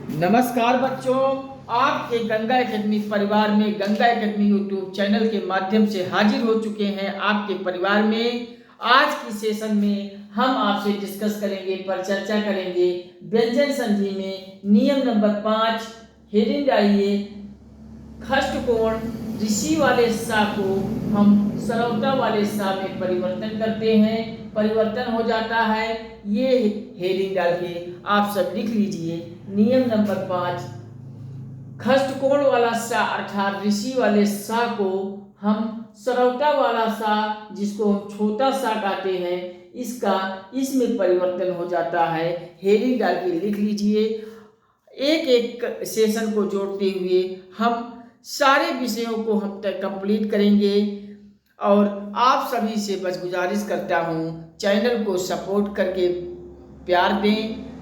नमस्कार बच्चों, आपके गंगा एकेडमी परिवार में गंगा एकेडमी यूट्यूब चैनल के माध्यम से हाजिर हो चुके हैं। आपके परिवार में आज की सेशन में हम आपसे डिस्कस करेंगे, पर चर्चा करेंगे व्यंजन संधि में नियम नंबर 5। हेडिंग डालिए, खष्ट कोण ऋषि वाले सा को हम सरौता वाले सा में परिवर्तन करते हैं, परिवर्तन हो जाता है। ये हेडिंग डाल के आप सब लिख लीजिए। नियम नंबर 5, खष्ट कोण वाला सा अर्थात ऋषि वाले सा को हम सरौता वाला सा, जिसको हम छोटा सा कहते हैं, इसमें परिवर्तन हो जाता है। हेडिंग डाल के लिख लीजिए। एक एक सेशन को जोड़ते हुए हम सारे विषयों को हम तक कंप्लीट करेंगे और आप सभी से बस गुजारिश करता हूँ, चैनल को सपोर्ट करके प्यार दें,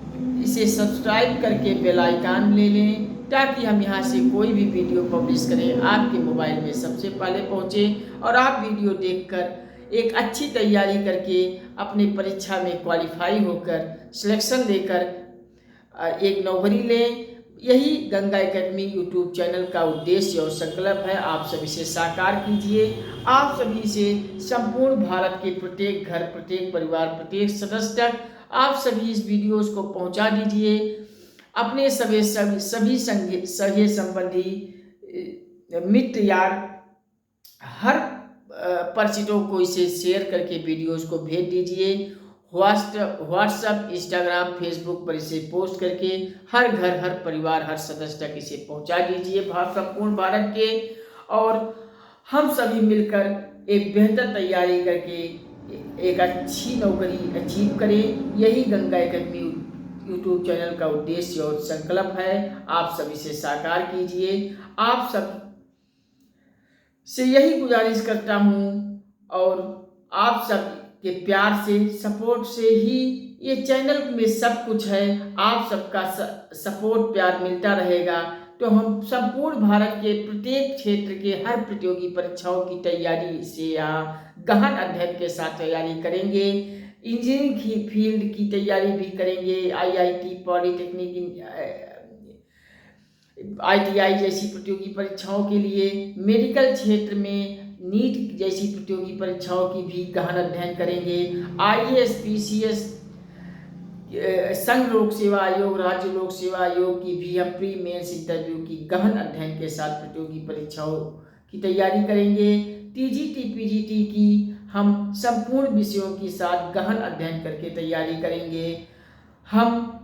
इसे सब्सक्राइब करके बेल आइकन ले लें ताकि हम यहाँ से कोई भी वीडियो पब्लिश करें आपके मोबाइल में सबसे पहले पहुँचे और आप वीडियो देखकर एक अच्छी तैयारी करके अपने परीक्षा में क्वालिफाई होकर सिलेक्शन लेकर एक नौकरी लें। यही गंगा एकेडमी यूट्यूब चैनल का उद्देश्य और संकल्प है। आप सभी से साकार कीजिए। आप सभी से संपूर्ण भारत के प्रत्येक घर, प्रत्येक परिवार, प्रत्येक सदस्य तक आप सभी इस वीडियोस को पहुंचा दीजिए। अपने सभी सगे संबंधी, मित्र यार, हर परिचितों को इसे शेयर करके वीडियोस को भेज दीजिए। व्हाट्सएप, इंस्टाग्राम, फेसबुक पर इसे पोस्ट करके हर घर, हर परिवार, हर सदस्य तक इसे पहुंचा दीजिए संपूर्ण भारत के। और हम सभी मिलकर एक बेहतर तैयारी करके एक अच्छी नौकरी अचीव करें। यही गंगा एकेडमी यूट्यूब चैनल का उद्देश्य और संकल्प है। आप सभी से साकार कीजिए। आप सब से यही गुजारिश करता हूँ और आप सब के प्यार से, सपोर्ट से ही ये चैनल में सब कुछ है। आप सबका सपोर्ट, प्यार मिलता रहेगा तो हम संपूर्ण भारत के प्रत्येक क्षेत्र के हर प्रतियोगी परीक्षाओं की तैयारी से यहाँ गहन अध्ययन के साथ तैयारी करेंगे। इंजीनियरिंग की फील्ड की तैयारी भी करेंगे। IIT, पॉलिटेक्निक, ITI जैसी प्रतियोगी परीक्षाओं के लिए, मेडिकल क्षेत्र में नीट जैसी प्रतियोगी परीक्षाओं की भी गहन अध्ययन करेंगे। IAS, PCS, संघ लोक सेवा आयोग, राज्य लोक सेवा आयोग की भी हम प्री मेंस इंटरव्यू की गहन अध्ययन के साथ प्रतियोगी परीक्षाओं की तैयारी करेंगे। TGT, PGT की हम संपूर्ण विषयों के साथ गहन अध्ययन करके तैयारी करेंगे। हम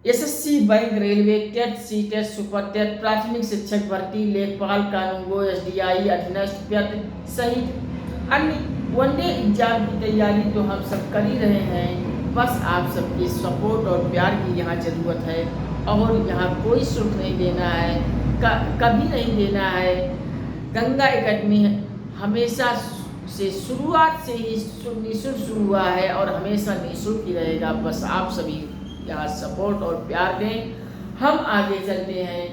SSC, bank, railway, TET, CTET, super TET, प्राथमिक शिक्षक भर्ती, लेखपाल, कानूनगो, SDI, अधीनस्थ पद सहित अन्य वनडे एग्जाम की तैयारी तो हम सब कर ही रहे हैं। बस आप सबके सपोर्ट और प्यार की यहाँ ज़रूरत है और यहाँ कोई शुल्क नहीं देना है, कभी नहीं देना है। गंगा एकेडमी हमेशा से शुरुआत से ही निःशुल्क शुरू हुआ है और हमेशा निःशुल्क ही रहेगा। बस आप सभी यहाँ सपोर्ट और प्यार दें। हम आगे चलते हैं।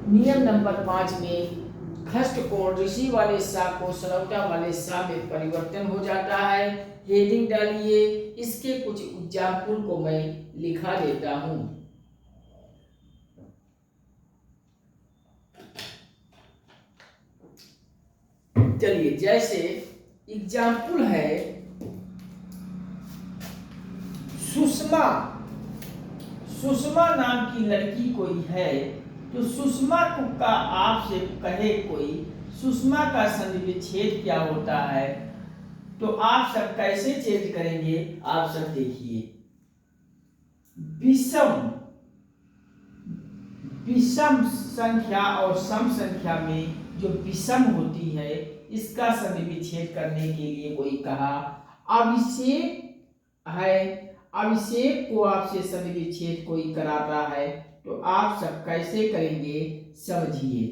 नियम नंबर 5 में खष्ट कोण ऋषि वाले सा को सरौता वाले सा में परिवर्तन हो जाता है। हेडिंग डालिए। इसके कुछ एग्जाम्पल को मैं लिखा देता हूं। चलिए, जैसे एग्जाम्पल है, सुषमा नाम की लड़की कोई है तो सुषमा का आपसे कहे कोई सुषमा का संधि विच्छेद क्या होता है, तो आप सब कैसे चेंज करेंगे? आप सब देखिए। विषम संख्या और सम संख्या में जो विषम होती है, इसका संधि विच्छेद करने के लिए कोई कहा अभिषेक है, अभिषेक को आपसे संधि विच्छेद कोई कराता है, तो आप सब कैसे करेंगे समझिए।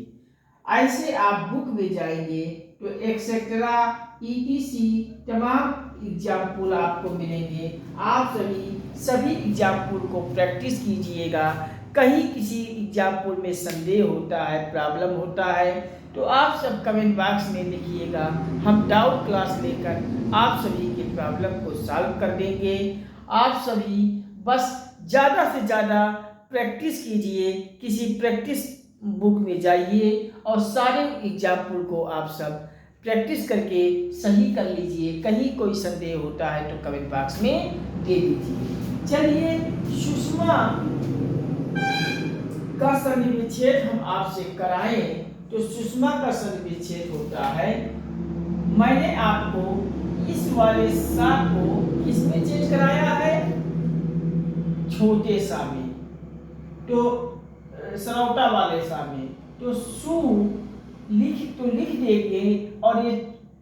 ऐसे आप बुक में जाएंगे तो एक्सेट्रा ETC तमाम एग्जाम्पल आपको मिलेंगे। आप सभी एग्जाम्पल को प्रैक्टिस कीजिएगा। कहीं किसी एग्जाम्पल में संदेह होता है, प्रॉब्लम होता है, तो आप सब कमेंट बॉक्स में लिखिएगा। हम डाउट क्लास लेकर आप सभी के प्रॉब्लम को सॉल्व कर देंगे। आप सभी बस ज़्यादा से ज़्यादा प्रैक्टिस कीजिए, किसी प्रैक्टिस बुक में जाइए और सारे एग्जाम्पल को आप सब प्रैक्टिस करके सही कर लीजिए। कहीं कोई संदेह होता है तो कमेंट बॉक्स में दे दीजिए। चलिए, सुषमा का सन्धि विच्छेद हम आपसे कराएं तो सुषमा का सन्धि विच्छेद होता है, मैंने आपको इस वाले सा को किसमें चेंज कराया है, छोटे सा में, तो सरौटा वाले सा में, तो सु लिख देंगे और ये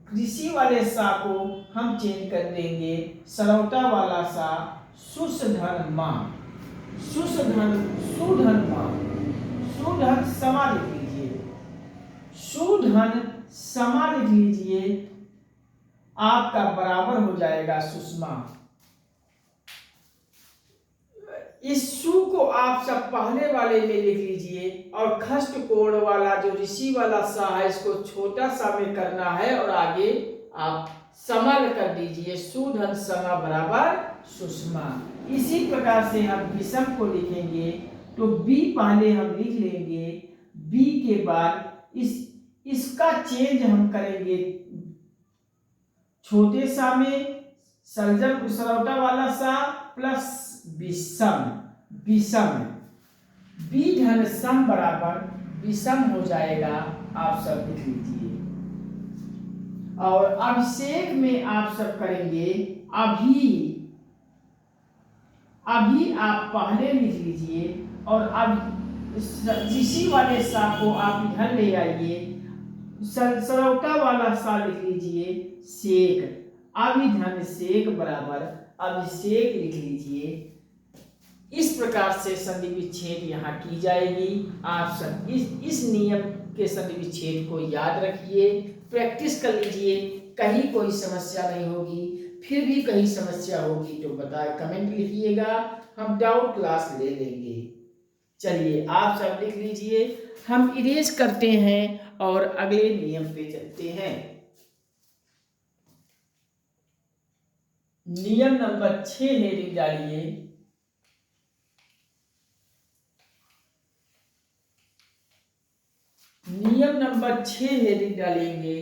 कृषि वाले सा को हम चेंज कर देंगे सरौटा वाला सा सुधन मां, सुधन मां, सुधन समा लिख लीजिए, सुधन समा लिख लीजिए, आपका बराबर हो जाएगा सुषमा। इस सु को आप सब पहले वाले में लिख लीजिए और खष्ट कोण वाला जो ऋषि वाला सा है इसको छोटा सा में करना है और आगे आप समल कर दीजिए, सुधन समा बराबर सुषमा। इसी प्रकार से हम विषम को लिखेंगे तो बी पहले हम लिख लेंगे, बी के बाद इसका चेंज हम करेंगे छोटे सा में, सर्जन सरौटा वाला सा प्लस विषम, विषम बी धन सम बराबर विषम हो जाएगा, आप सब लिख लीजिए। और अभिषेक में आप सब करेंगे अभी, अभी आप पहले लिख लीजिए और अब ऋषि वाले सा को आप इधर ले आइए, सरौटा वाला सा लिख लीजिए शेख, अभिधन शेख बराबर अभिषेक लिख लीजिए। इस प्रकार से संधि विच्छेद यहाँ की जाएगी। आप सब इस नियम के संधि विच्छेद को याद रखिए, प्रैक्टिस कर लीजिए, कहीं कोई समस्या नहीं होगी। फिर भी कहीं समस्या होगी तो बताए, कमेंट लिखिएगा, हम डाउट क्लास ले लेंगे। चलिए, आप सब लिख लीजिए, हम इरेज करते हैं और अगले नियम पे चलते हैं। नियम नंबर 6 हेडिंग डालिए। नियम नंबर 6 हेडिंग डालेंगे,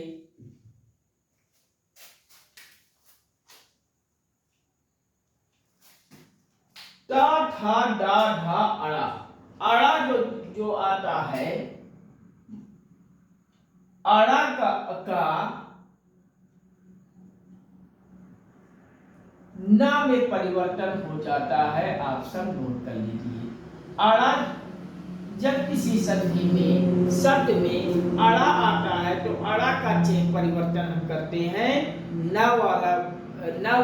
ता था डा ढा अड़ा, अड़ा जो आता है, अड़ा का ना में परिवर्तन हो जाता है, आप सब नोट कर लीजिए। अड़ा जब किसी संधि में शब्द में अड़ा आता है तो अड़ा का चेन परिवर्तन हम करते हैं, न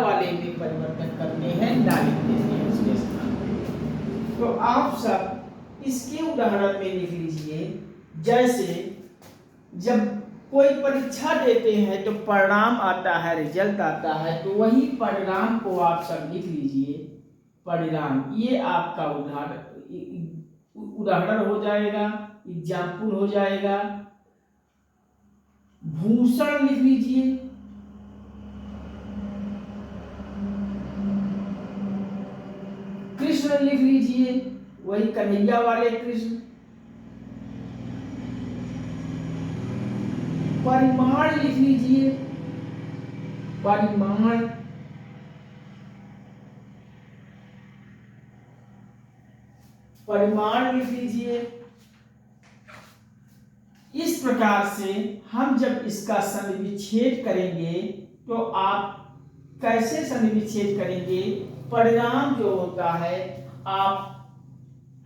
वाले में परिवर्तन करते हैं, ना लिख देते हैं उसके स्थान। तो आप सब इसके उदाहरण में लिख लीजिए। जैसे जब कोई परीक्षा देते हैं तो परिणाम आता है, रिजल्ट आता है, तो वही परिणाम को आप सब लिख लीजिए, परिणाम। ये आपका उदाहरण हो जाएगा, एग्जाम्पल हो जाएगा। भूषण लिख लीजिए, कृष्ण लिख लीजिए, वही कन्हैया वाले कृष्ण। परिमाण लिख लीजिए, परिमाण। परिमाण लिख लीजिए। इस प्रकार से हम जब इसका संधि विच्छेद करेंगे तो आप कैसे संधि विच्छेद करेंगे, परिणाम जो होता है आप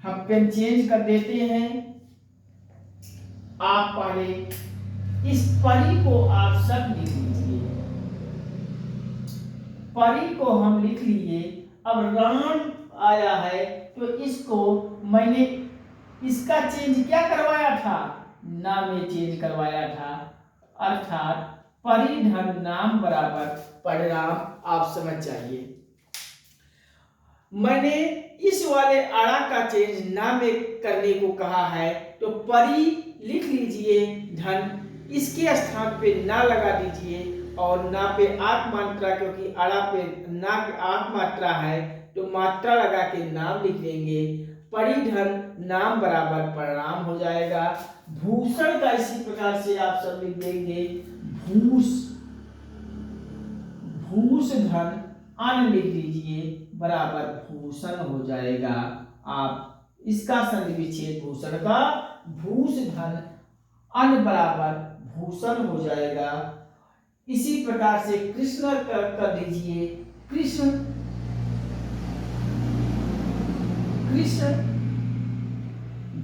हम पेन चेंज कर देते हैं। आप पहले इस परी को आप सब लिख लीजिए, परी को हम लिख लिए। अब राम आया है तो इसको मैंने इसका चेंज क्या करवाया था, ना में चेंज करवाया था, अर्थात परिधन नाम बराबर परिणाम, आप समझ जाइए। मैंने इस वाले अड़ा का चेंज ना में करने को कहा है तो परी लिख लीजिए, धन इसके स्थान पे ना लगा दीजिए और ना पे आठ मात्रा, क्योंकि अड़ा पे ना आठ मात्रा है तो मात्रा लगा के नाम लिख देंगे। परिधन नाम बराबर परिणाम हो जाएगा। भूषण का इसी प्रकार से आप सब लिख देंगे, भूष धन अन लिख लीजिए बराबर भूषण हो जाएगा। आप इसका संधि विच्छेद भूषण का, भूष धन अन बराबर भूषण हो जाएगा। इसी प्रकार से कृष्ण कर दीजिए, कृष्ण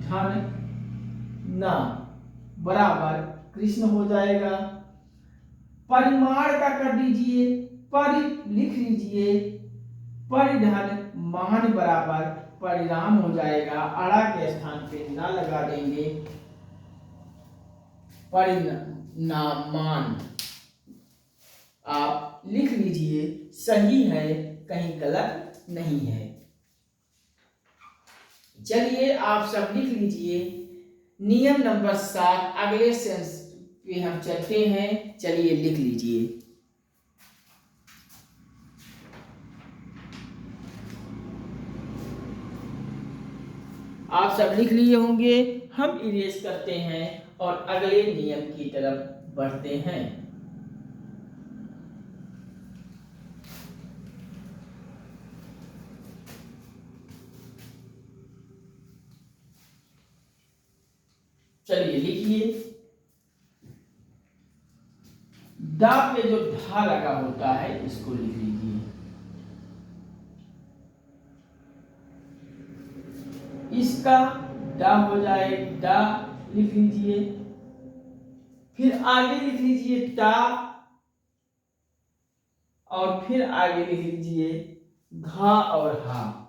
धन न बराबर कृष्ण हो जाएगा। परिमाण का कर दीजिए, परि लिख लीजिए, परिधन मान बराबर परिणाम हो जाएगा। अड़ा के स्थान पे ना लगा देंगे, परिणामान आप लिख लीजिए, सही है, कहीं गलत नहीं है। चलिए आप सब लिख लीजिए। नियम नंबर 7 अगले सेंस पे हम चलते हैं। चलिए लिख लीजिए। आप सब लिख लिए होंगे, हम इरेज करते हैं और अगले नियम की तरफ बढ़ते हैं। चलिए लिखिए। दा पे जो धा लगा होता है इसको लिख लीजिए। इसका दा हो जाए, दा लिख लीजिए। फिर आगे लिख लीजिए टा, और फिर आगे लिख लीजिए घा और हा।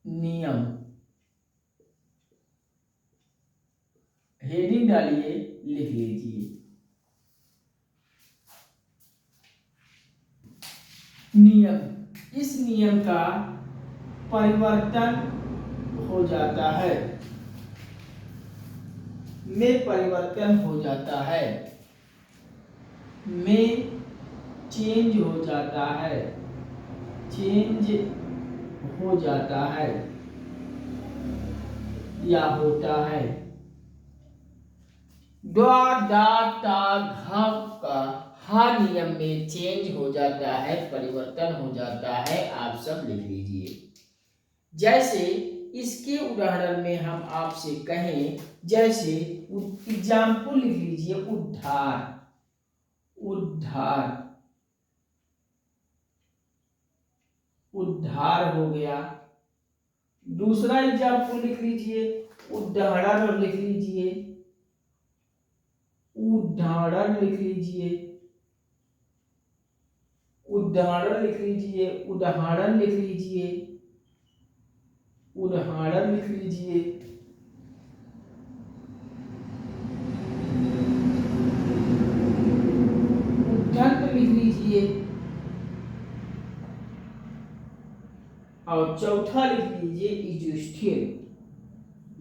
नियम हेडिंग डालिए, लिख लीजिए। नियम, इस नियम का परिवर्तन हो जाता है, में परिवर्तन हो जाता है, में चेंज हो जाता है, चेंज हो जाता है या होता है। द्वा दा ता घा का हा नियम में चेंज हो जाता है, परिवर्तन हो जाता है। आप सब लिख लीजिए। जैसे इसके उदाहरण में हम आपसे कहें, जैसे एग्जाम्पल लिख लीजिए उद्धार, उद्धार, उद्धार हो गया। दूसरा एग्जाम्पल लिख लीजिए उदाहरण, लिख लीजिए उदाहरण, लिख लीजिए उदाहरण, लिख लीजिए उदाहरण, लिख लीजिए उदाहरण, लिख लीजिए। उद्धत लिख लीजिए और चौथा लिख लीजिए युधिष्ठिर,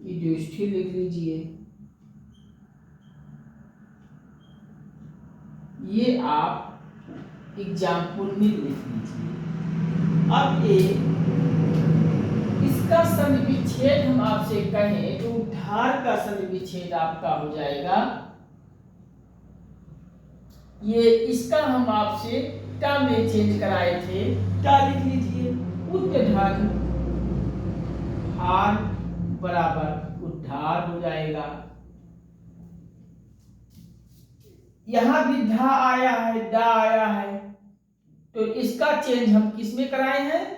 युधिष्ठिर लिख लीजिए। ये आप एग्जाम्पल में लिख लीजिए। अब इसका संधि विच्छेद हम आपसे कहें तो उद्धार का संधि विच्छेद आपका हो जाएगा। ये इसका हम आपसे टा में चेंज कराए थे, टा लिख लीजिए। उद्धार हार बराबर उद्धार हो जाएगा। यहां भी धा आया है, डा आया है, तो इसका चेंज हम किस में कराए हैं?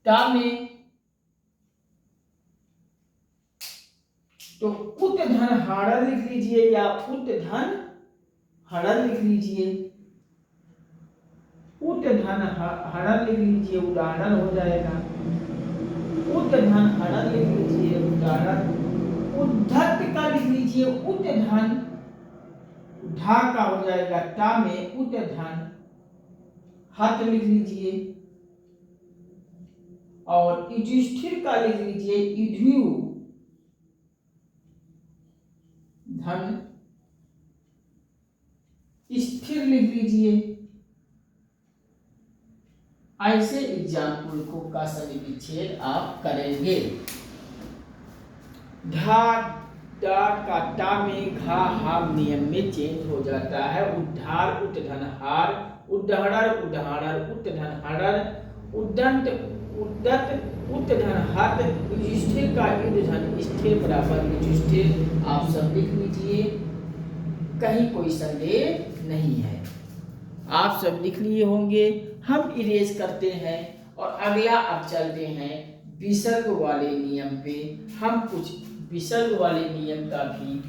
टा में। तो उत धन हाड़र लिख लीजिए या उत धन हड़र लिख लीजिए। उत धन हड़र लिख लीजिए, उदाहरण हो जाएगा। उत धन हड़र लिख लीजिए, उदाहरण। उद्धत का लिख लीजिए उत धन, ढा का हो जाएगा टा में, उत धन हत लिख लीजिए। और युधिष्ठिर का लिख लीजिए युध्यु धन स्थिर लिख लीजिए। ऐसे एग्जाम्पल को का सभी विच्छेद आप करेंगे। ढा डा का टा में घा हा नियम में चेंज हो जाता है। उद्धार उठधनहार, उद्धड़र उद्धाड़र, उठधनहड़र, उद्दंत उद्दत, उठधनहत, युधिष्ठिर का युद्धधन स्थिर बराबर युधिष्ठिर। आप सब लिख लीजिए, कहीं कोई संदेह नहीं है। आप सब लिख लिए होंगे। हम इरेज करते हैं और अगला अब चलते हैं विसर्ग वाले नियम पे। हम कुछ विसर्ग वाले नियम का भी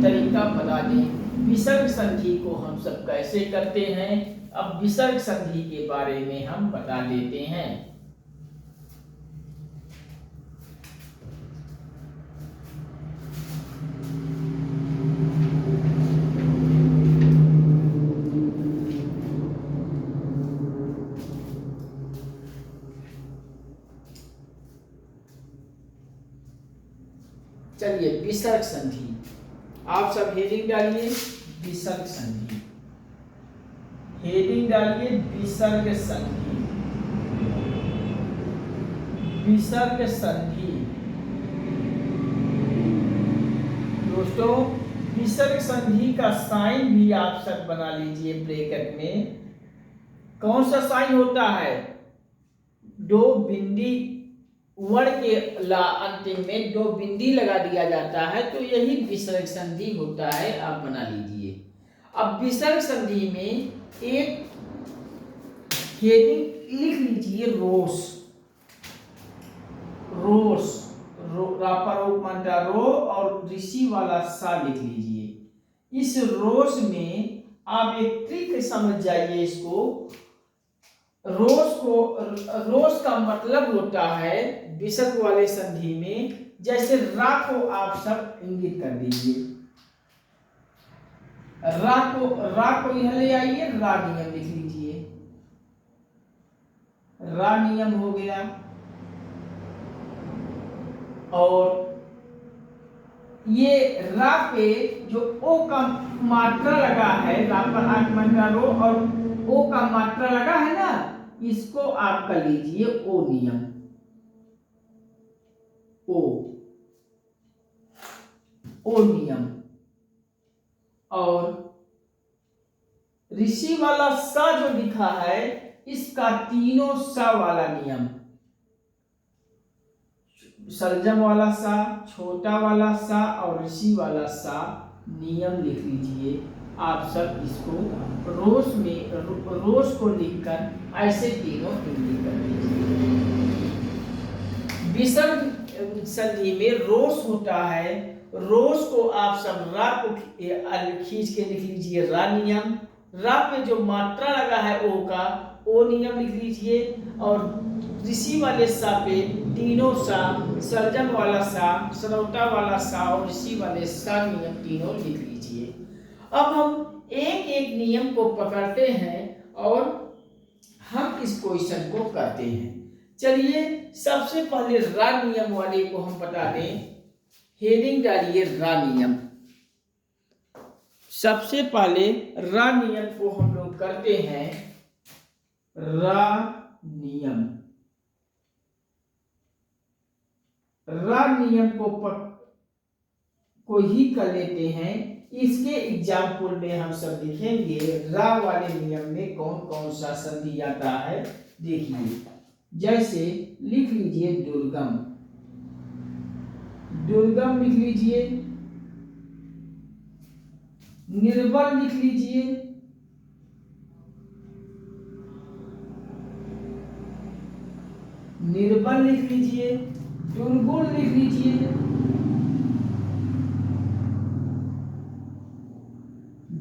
तरीका बता दें। विसर्ग संधि को हम सब कैसे करते हैं, अब विसर्ग संधि के बारे में हम बता देते हैं। चलिए विसर्ग संधि, आप सब हेडिंग डालिए विसर्ग संधि, हेडिंग डालिए विसर्ग संधि, विसर्ग संधि। दोस्तों विसर्ग संधि का साइन भी आप सब बना लीजिए ब्रैकेट में। कौन सा साइन होता है, दो बिंदी वर्ण के अंतिम में दो बिंदी लगा दिया जाता है, तो यही विसर्ग संधि होता है, आप बना लीजिए। अब विसर्ग संधि में एक हेडिंग लिख लीजिए रोस, रोस रापा रो और ऋषि वाला सा लिख लीजिए। इस रोस में आप एक ट्रिक समझ जाइए इसको। रोस का मतलब होता है विसर्ग वाले संधि में, जैसे रा को आप सब इंगित कर दीजिए, रा को यहां ले आइए, रा नियम लिख लीजिए, रा नियम हो गया। और ये रा पे जो ओ का मात्रा लगा है, रा पर आगमन रो और ओ का मात्रा लगा है ना, इसको आप कर लीजिए ओ नियम, ओ नियम। और ऋषि वाला सा जो लिखा है, इसका तीनों सा वाला नियम, सरजम वाला सा, छोटा वाला सा और ऋषि वाला सा नियम लिख लीजिए। आप सब इसको रोस को लिखकर ऐसे तीनों इंगित कर लीजिए। विसर्ग संधि में रोस होता है, रोस को आप सब रा को खींच के लिख लीजिए, रा नियम। रा पे जो मात्रा लगा है ओ का, ओ नियम लिख लीजिए। और ऋषि वाले सा पे तीनों सा, सर्जन वाला सा, सरौता वाला सा और ऋषि वाले सा नियम तीनों लिख लीजिए। अब हम एक एक नियम को पकड़ते हैं और हम इस क्वेश्चन को करते हैं। चलिए सबसे पहले रा नियम वाले को हम बता दें, हेडिंग डालिए रा नियम। सबसे पहले रा नियम को हम लोग करते हैं, रा नियम। रा नियम को ही कर लेते हैं। इसके एग्जाम्पल में हम सब लिखेंगे रा वाले नियम में कौन कौन सा संधि आता है। देखिए जैसे लिख लीजिए दुर्गम, दुर्गम लिख लीजिए, निर्बल लिख लीजिए, निर्बल लिख लीजिए, दुर्गुण लिख लीजिए,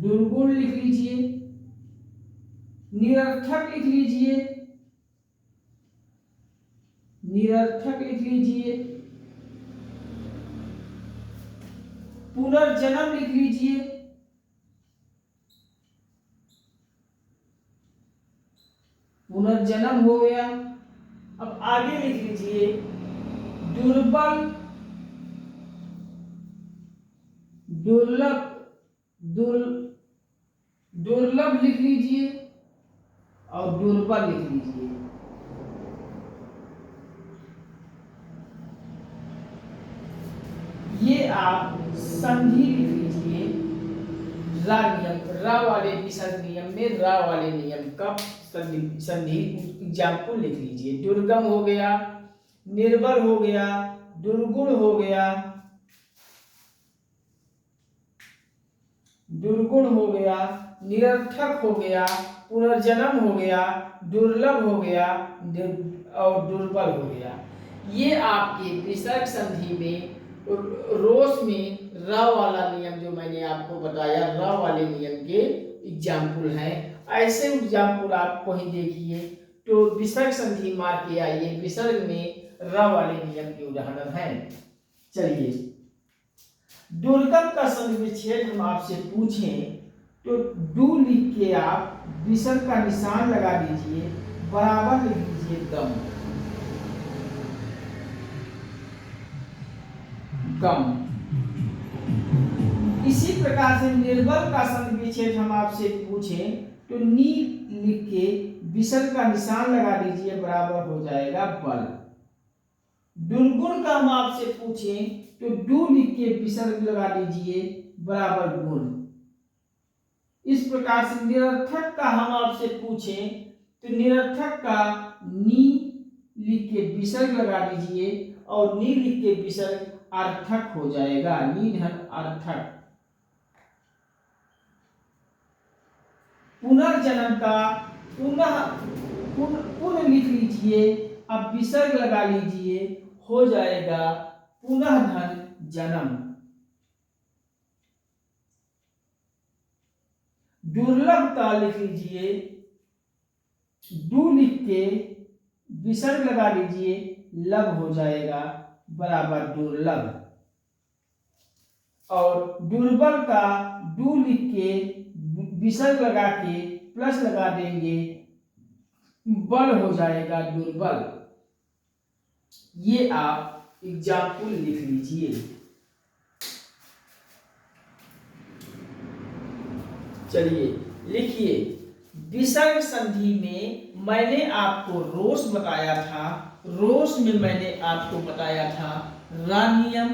दुर्गुण लिख लीजिए, निरर्थक लिख लीजिए, निरर्थक लिख लीजिए, पुनर्जन्म लिख लीजिए, पुनर्जन्म हो गया। अब आगे लिख लीजिए दुर्बल, दुर्लभ, दुर्लभ लिख लीजिए और दुर्बल लिख लीजिए। ये आप संधि लिख लीजिए। रा नियम, रा वाले विसर्ग नियम में रा वाले नियम का संधि एग्जाम्पल लिख लीजिए। दुर्गम हो गया, निर्बल हो गया, दुर्गुण हो गया, दुर्गुण हो गया, निरर्थक हो गया, पुनर्जन्म हो गया, दुर्लभ हो गया और दुर्बल हो गया। ये आपके विसर्ग संधि में रोस में र वाला नियम जो मैंने आपको बताया, र वाले नियम के एग्जाम्पल हैं। ऐसे एग्जाम्पल आप कहीं देखिए तो विसर्ग संधि मार के आइए, विसर्ग में र वाले नियम के उदाहरण हैं। चलिए, दुर्गम का संधि विच्छेद हम आपसे पूछें तो डू लिख के आप विसर्ग का निशान लगा दीजिए, बराबर लिख दीजिए गम। गम। इसी प्रकार से निर्बल का संधि विच्छेद हम आपसे पूछें तो नी लिख के विसर्ग का निशान लगा दीजिए, बराबर हो जाएगा बल। दुर्गुण का हम आपसे पूछें तो डू लिख के विसर्ग लगा दीजिए, बराबर गुण। इस प्रकार से निरर्थक का हम आपसे पूछें तो निरर्थक का नी लिख के विसर्ग लगा दीजिए और नी लिख के विसर्ग अर्थक हो जाएगा, निधन अर्थक। पुनर्जन्म का पुनः लिख लीजिए, अब विसर्ग लगा लीजिए, हो जाएगा पुनः धन जन्म। दुर्लभ का लिख लीजिए, डू लिख के विसर्ग लगा लीजिए, लब हो जाएगा, बराबर दुर्लभ। और दुर्बल का डू लिख के विसर्ग लगा के प्लस लगा देंगे, बल हो जाएगा दुर्बल। ये आप एग्जाम्पल लिख लीजिए। चलिए लिखिए, विसर्ग संधि में मैंने आपको रोस बताया था, रोस में मैंने आपको बताया था रा नियम,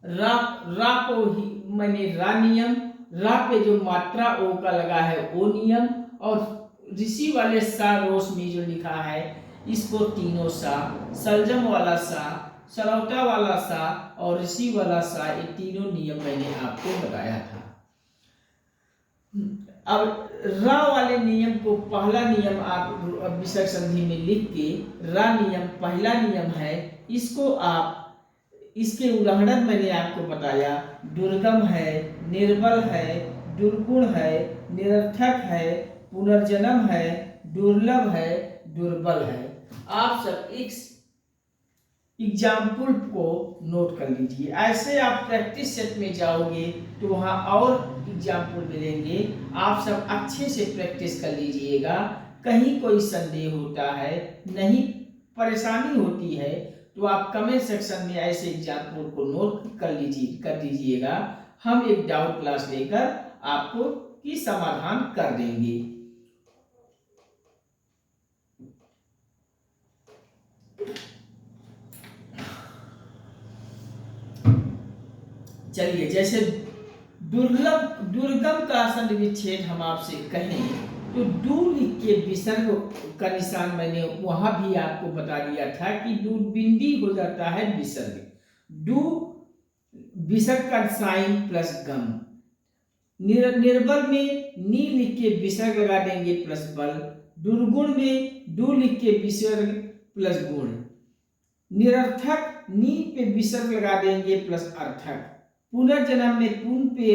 रा को ही मैंने रा नियम, रा पे जो मात्रा ओ का लगा है ओ नियम, और ऋषि वाले सा रोस में जो लिखा है इसको तीनों सा, सलजम वाला सा, सरौता वाला सा और ऋषि वाला सा, ये तीनों नियम मैंने आपको बताया था। अब रा वाले नियम को पहला नियम आप विसर्ग संधि में लिख के, रा नियम पहला नियम है, इसको आप, इसके उदाहरण मैंने आपको बताया, दुर्गम है, निर्बल है, दुर्गुण है, निरर्थक है, पुनर्जन्म है, दुर्लभ है, दुर्बल है। आप सब इस एग्जाम्पल को नोट कर लीजिए। ऐसे आप प्रैक्टिस सेट में जाओगे तो वहाँ और एग्जाम्पल मिलेंगे, आप सब अच्छे से प्रैक्टिस कर लीजिएगा। कहीं कोई संदेह होता है, नहीं परेशानी होती है तो आप कमेंट सेक्शन में ऐसे एग्जाम्पल को नोट कर दीजिएगा। हम एक डाउट क्लास लेकर आपको की समाधान कर देंगे। चलिए, जैसे दुर्गम का संधि विच्छेद हम आपसे कहें तो डू लिख के विसर्ग का निशान मैंने वहां भी आपको बता दिया था कि डू बिंदी हो जाता है विसर्ग। डू विसर्ग का साइन प्लस गम। निर्बल में नी लिख के विसर्ग लगा देंगे प्लस बल। दुर्गुण में डू लिख के विसर्ग प्लस गुण। निरर्थक नी पे विसर्ग लगा देंगे प्लस अर्थक। पुनर्जन्म में पुन पे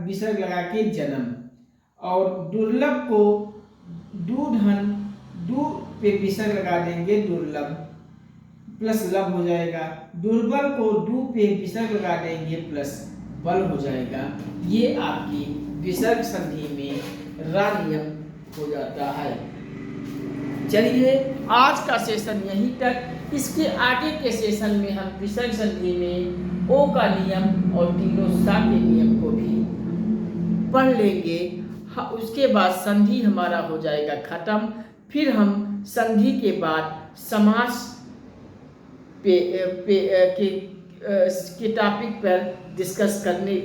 विसर्ग लगा के जन्म। और दुर्लभ को डू पे विसर्ग लगा देंगे दुर्लभ प्लस लब हो जाएगा। दुर्बल को डू पे विसर्ग लगा देंगे प्लस बल हो जाएगा। ये आपकी विसर्ग संधि में रा नियम हो जाता है। चलिए, आज का सेशन यहीं तक। इसके आगे के सेशन में हम विसर्ग संधि में ओ का नियम और तीनों सा के नियम को भी पढ़ लेंगे। उसके बाद संधि हमारा हो जाएगा खत्म। फिर हम संधि के बाद समास के टॉपिक पर डिस्कस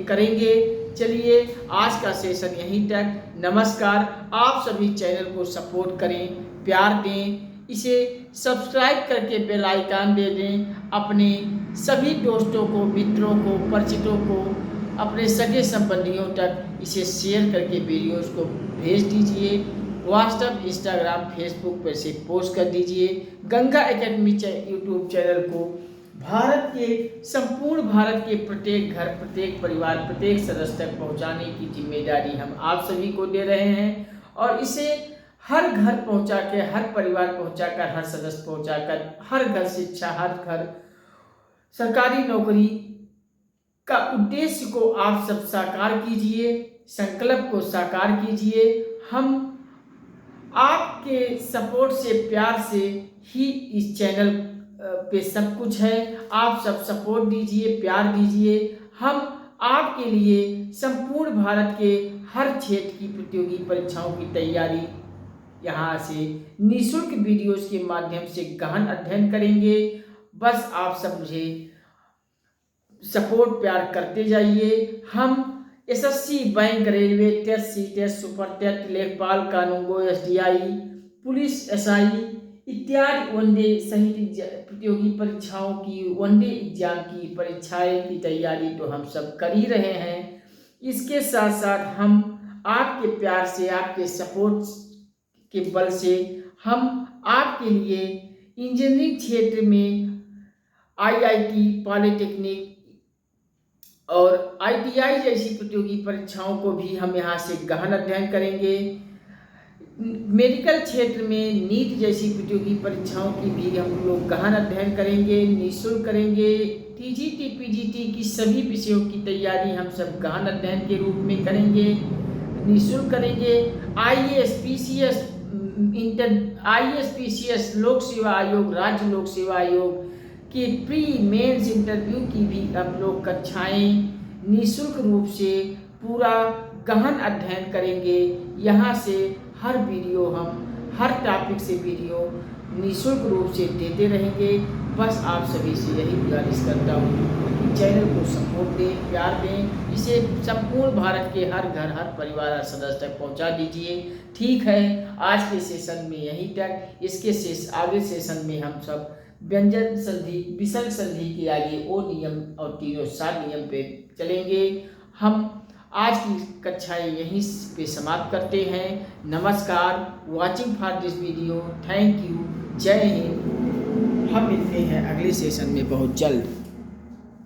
करेंगे। चलिए आज का सेशन यहीं तक। नमस्कार। आप सभी चैनल को सपोर्ट करें, प्यार दें, इसे सब्सक्राइब करके बेल आइकन दे दें। अपने सभी दोस्तों को, मित्रों को, परिचितों को, अपने सगे संबंधियों तक इसे शेयर करके वीडियोस को भेज दीजिए। व्हाट्सएप, इंस्टाग्राम, फेसबुक पर से पोस्ट कर दीजिए। गंगा एकेडमी यूट्यूब चैनल को संपूर्ण भारत के प्रत्येक घर, प्रत्येक परिवार, प्रत्येक सदस्य तक पहुंचाने की जिम्मेदारी हम आप सभी को दे रहे हैं। और इसे हर घर पहुंचा के, हर परिवार पहुंचाकर, हर सदस्य पहुंचाकर, हर घर शिक्षा, हर घर सरकारी नौकरी का उद्देश्य को आप सब साकार कीजिए, संकल्प को साकार कीजिए। हम आपके सपोर्ट से, प्यार से ही इस चैनल पे सब कुछ है। आप सब सपोर्ट दीजिए, प्यार दीजिए। हम आपके लिए संपूर्ण भारत के हर क्षेत्र की प्रतियोगी परीक्षाओं की तैयारी यहाँ से निःशुल्क वीडियोस के माध्यम से गहन अध्ययन करेंगे। बस आप सब मुझे सपोर्ट, प्यार करते जाइए। हम SSC, bank, railway, test, CTET, super TET, लेखपाल, कानूनगो, एसडीआई, पुलिस, एसआई इत्यादि वनडे सहित प्रतियोगी परीक्षाओं की, वनडे एग्जाम की परीक्षाएं की तैयारी तो हम सब कर ही रहे हैं। इसके साथ साथ हम आपके प्यार से, आपके सपोर्ट के बल से हम आपके लिए इंजीनियरिंग क्षेत्र में आईआईटी, पॉलिटेक्निक और आईटीआई जैसी प्रतियोगी परीक्षाओं को भी हम यहाँ से गहन अध्ययन करेंगे। मेडिकल क्षेत्र में नीट जैसी प्रतियोगी परीक्षाओं की भी हम लोग गहन अध्ययन करेंगे, निःशुल्क करेंगे। टीजीटी, पीजीटी की सभी विषयों की तैयारी हम सब गहन अध्ययन के रूप में करेंगे, निःशुल्क करेंगे। आईएएस, पीसीएस, लोक सेवा आयोग, राज्य लोक सेवा आयोग के प्री मेंस इंटरव्यू की भी हम लोग कक्षाएं निःशुल्क रूप से पूरा गहन अध्ययन करेंगे। यहाँ से हर वीडियो, हम हर टॉपिक से वीडियो निःशुल्क रूप से देते रहेंगे। बस आप सभी से यही गुजारिश करता हूँ कि चैनल को सपोर्ट दें, प्यार दें, इसे संपूर्ण भारत के हर घर, हर परिवार, हर सदस्य तक पहुँचा दीजिए। ठीक है, आज के सेशन में यहीं तक। इसके आगे सेशन में हम सब व्यंजन संधि, विसर्ग संधि के आगे ओ नियम और तीनों 7 नियम पे चलेंगे। हम आज की कक्षाएं यहीं पे समाप्त करते हैं। नमस्कार, watching for this video, thank you, जय हिंद। हम मिलते हैं अगले सेशन में बहुत जल्द।